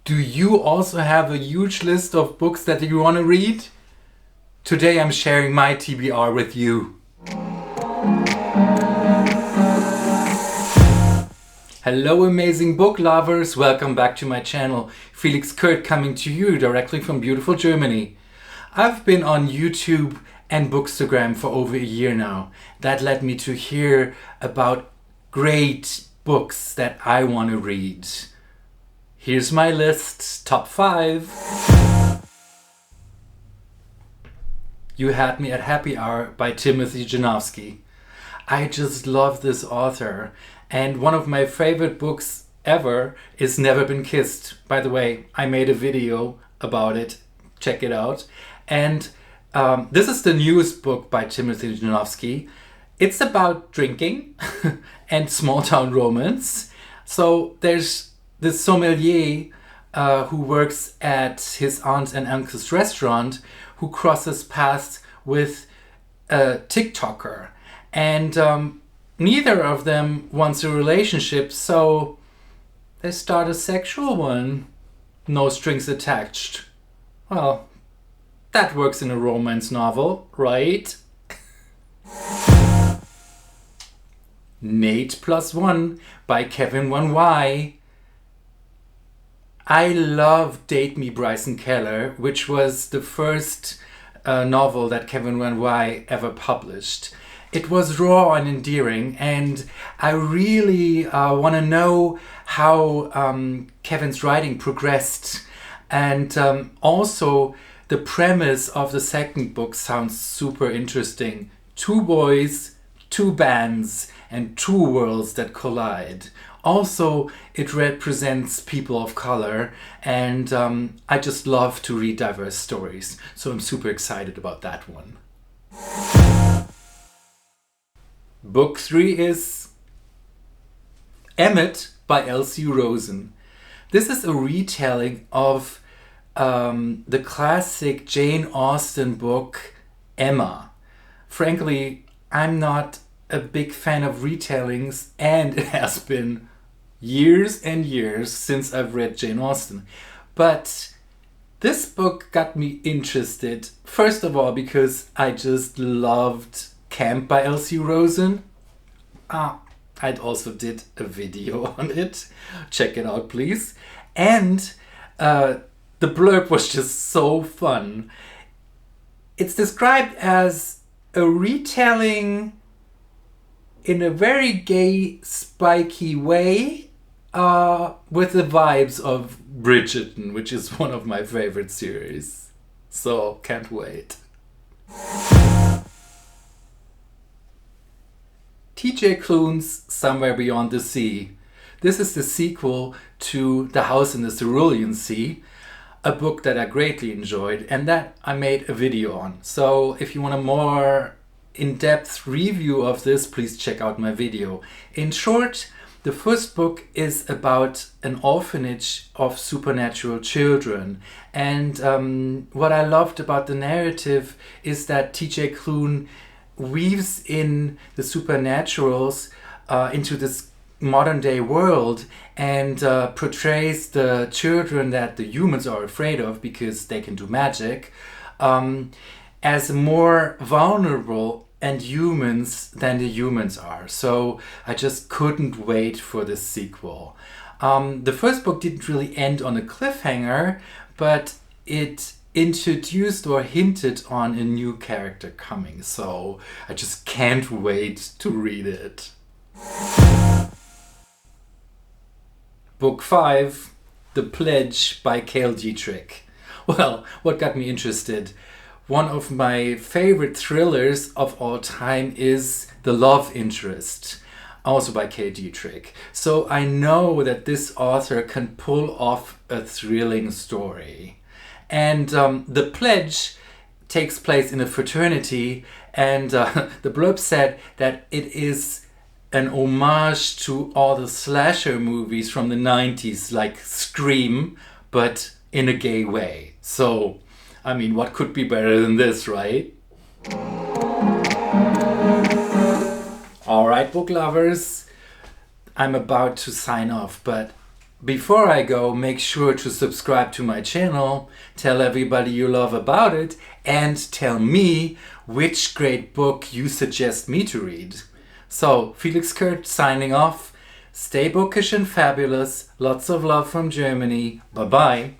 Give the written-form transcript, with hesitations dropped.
Do you also have a huge list of books that you want to read? Today I'm sharing my TBR with you. Hello amazing book lovers, welcome back to my channel. Felix coming to you directly from beautiful Germany. I've been on YouTube and Bookstagram for over a year now. That led me to hear about great books that I want to read. Here's my list, top 5. You Had Me at Happy Hour by Timothy Janowski. I just love this author, and one of my favorite books ever is Never Been Kissed. By the way, I made a video about it, check it out. And this is the newest book by Timothy Janowski. It's about drinking and small town romance. So there's this sommelier who works at his aunt and uncle's restaurant who crosses paths with a TikToker. And neither of them wants a relationship, so they start a sexual one. No strings attached. Well, that works in a romance novel, right? Nate Plus One by Kevin 1Y. I love Date Me Bryson Keller, which was the first novel that Kevin 1Y ever published. It was raw and endearing, and I really want to know how Kevin's writing progressed. And also, the premise of the second book sounds super interesting. 2 boys, 2 bands, and 2 worlds that collide. Also, it represents people of color, and I just love to read diverse stories, so I'm super excited about that one. Book 3 is Emmett by L.C. Rosen. This is a retelling of the classic Jane Austen book Emma. Frankly, I'm not a big fan of retellings, and it has been years and years since I've read Jane Austen. But this book got me interested, first of all, because I just loved Camp by L.C. Rosen. I also did a video on it. Check it out, please. And the blurb was just so fun. It's described as a retelling in a very gay, spiky way, with the vibes of Bridgerton, which is one of my favorite series. So, can't wait. T.J. Klune's Somewhere Beyond the Sea. This is the sequel to The House in the Cerulean Sea, a book that I greatly enjoyed and that I made a video on. So if you want a more in-depth review of this, please check out my video. In short, the first book is about an orphanage of supernatural children, and what I loved about the narrative is that T.J. Klune weaves in the supernaturals into this modern day world and portrays the children that the humans are afraid of because they can do magic as more vulnerable and humans than the humans are. So I just couldn't wait for the sequel. The first book didn't really end on a cliffhanger, but it introduced or hinted on a new character coming. So I just can't wait to read it. Book 5, The Pledge by Cale Dietrich. Well, what got me interested? One of my favorite thrillers of all time is The Love Interest, also by Cale Dietrich. So I know that this author can pull off a thrilling story. And The Pledge takes place in a fraternity, and the blurb said that it is an homage to all the slasher movies from the 90s, like Scream, but in a gay way. So, I mean, what could be better than this, right? Alright, book lovers, I'm about to sign off, but Before I go, make sure to subscribe to my channel, tell everybody you love about it, and tell me which great book you suggest me to read. So, Felix Kurt signing off. Stay bookish and fabulous. Lots of love from Germany. Bye-bye.